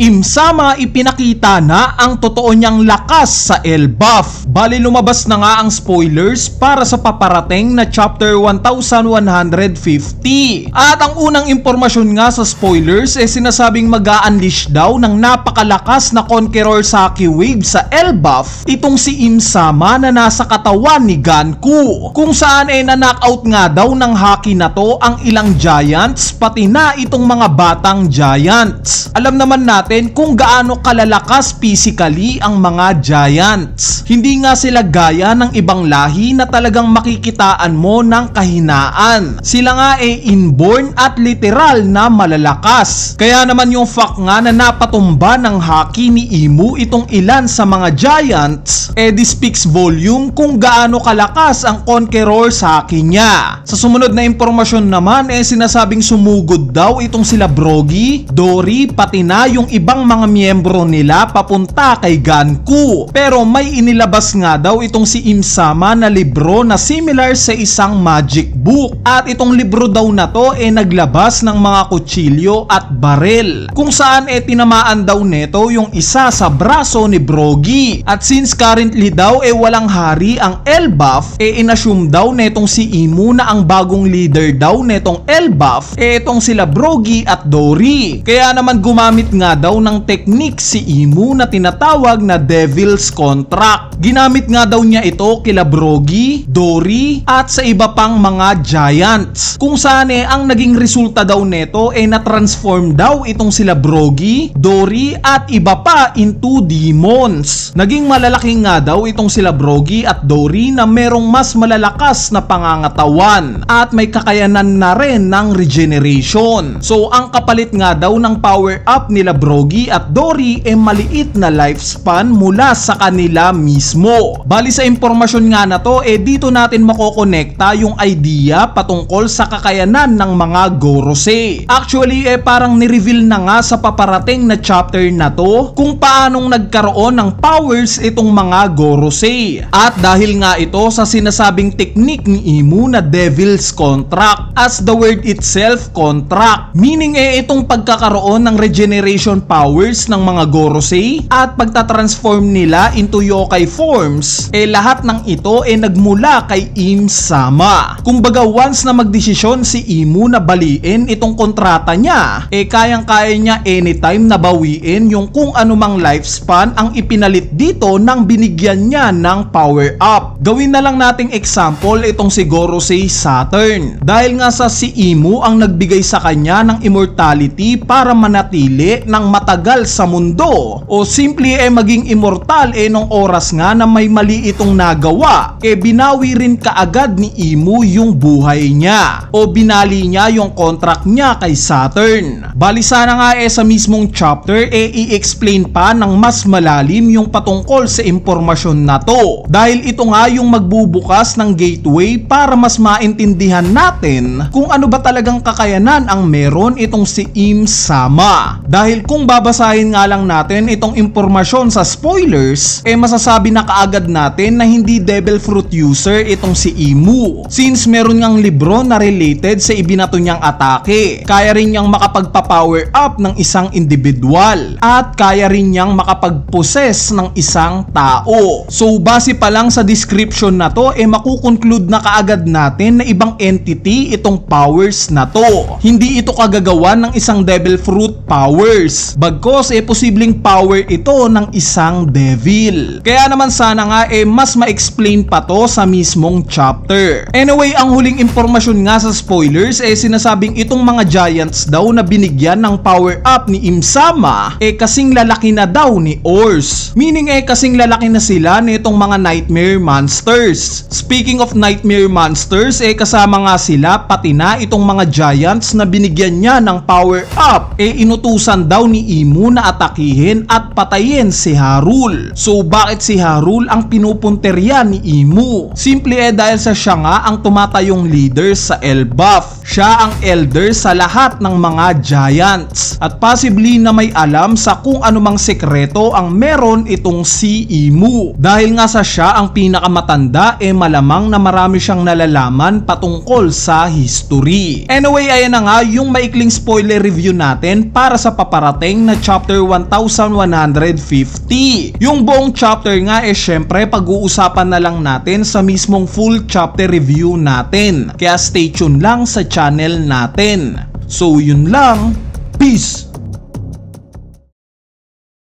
Imsama ipinakita na ang totoo niyang lakas sa Elbaf. Bali lumabas na nga ang spoilers para sa paparating na chapter 1150. At ang unang impormasyon nga sa spoilers sinasabing mag-a-unleash daw ng napakalakas na Conqueror Saki Wave sa Elbaf itong si Imsama na nasa katawan ni Ganku, kung saan na-knockout nga daw ng haki na to ang ilang giants pati na itong mga batang giants. Alam naman natin kung gaano kalalakas physically ang mga giants. Hindi nga sila gaya ng ibang lahi na talagang makikitaan mo ng kahinaan. Sila nga inborn at literal na malalakas. Kaya naman yung fact nga na napatumba ng haki ni Imu itong ilan sa mga giants, this speaks volume kung gaano kalakas ang Conqueror sa haki niya. Sa sumunod na impormasyon naman sinasabing sumugod daw itong sila Brogy, Dory, pati na yung ibang mga miyembro nila papunta kay Ganku. Pero may inilabas nga daw itong si Imsama na libro na similar sa isang magic book. At itong libro daw na to naglabas ng mga kutsilyo at barel, kung saan tinamaan daw neto yung isa sa braso ni Brogy. At since currently daw walang hari ang Elbaf, inassume daw netong si Imu na ang bagong leader daw netong Elbaf itong sila Brogy at Dory. Kaya naman gumamit nga daw ng technique si Imu na tinatawag na Devil's Contract. Ginamit nga daw niya ito kila Brogy, Dory at sa iba pang mga giants, kung saan ang naging resulta daw neto na-transform daw itong sila Brogy, Dory at iba pa into demons. Naging malalaki nga daw itong sila Brogy at Dory na merong mas malalakas na pangangatawan at may kakayanan na rin ng regeneration. So ang kapalit nga daw ng power up nila Brogy at Dory maliit na lifespan mula sa kanila mismo. Bali sa impormasyon nga na to dito natin makokonekta yung idea patungkol sa kakayanan ng mga Gorosei. Actually parang ni-reveal na nga sa paparating na chapter na to kung paanong nagkaroon ng powers itong mga Gorosei. At dahil nga ito sa sinasabing technique ni Imu na Devil's Contract, as the word itself, contract, meaning itong pagkakaroon ng regeneration powers ng mga Gorosei at pagtatransform nila into yokai forms, lahat ng ito nagmula kay Imsama. Kumbaga once na magdesisyon si Imu na baliin itong kontrata niya, kayang-kaya niya anytime na bawiin yung kung anumang lifespan ang ipinalit dito nang binigyan niya ng power up. Gawin na lang nating example itong si Gorosei Saturn. Dahil nga sa si Imu ang nagbigay sa kanya ng immortality para manatili ng matagal sa mundo, o simply maging immortal nung oras nga na may mali itong nagawa, binawi rin kaagad ni Imu yung buhay niya o binali niya yung contract niya kay Saturn. Bali sana nga sa mismong chapter i-explain pa ng mas malalim yung patungkol sa impormasyon na to, dahil ito nga yung magbubukas ng gateway para mas maintindihan natin kung ano ba talagang kakayanan ang meron itong si Imsama. Dahil kung babasahin nga lang natin itong impormasyon sa spoilers, masasabi na kaagad natin na hindi devil fruit user itong si Imu, since meron ngang libro na related sa ibinato niyang atake. Kaya rin niyang makapagpa-power up ng isang individual at kaya rin niyang makapag-possess ng isang tao. So base pa lang sa description na to makukonclude na kaagad natin na ibang entity itong powers na to. Hindi ito kagagawa ng isang devil fruit powers, bagkos posibleng power ito ng isang devil. Kaya naman sana nga mas ma-explain pa to sa mismong chapter. Anyway, ang huling impormasyon nga sa spoilers sinasabing itong mga giants daw na binigyan ng power up ni Imsama kasing lalaki na daw ni Ors. Meaning kasing lalaki na sila nitong mga nightmare monsters. Speaking of nightmare monsters kasama nga sila pati na itong mga giants na binigyan niya ng power up. Inutusan daw ni Imu na atakihin at patayin si Harul. So bakit si Harul ang pinupunterya ni Imu? Simple dahil sa siya nga ang tumatayong leader sa Elbaf. Siya ang elder sa lahat ng mga giants at possibly na may alam sa kung anumang sekreto ang meron itong si Imu. Dahil nga sa siya ang pinakamatanda malamang na marami siyang nalalaman patungkol sa history. Anyway, ayan na nga yung maikling spoiler review natin para sa paparating darating na chapter 1150. Yung buong chapter nga syempre pag-uusapan na lang natin sa mismong full chapter review natin. Kaya stay tuned lang sa channel natin. So yun lang, peace!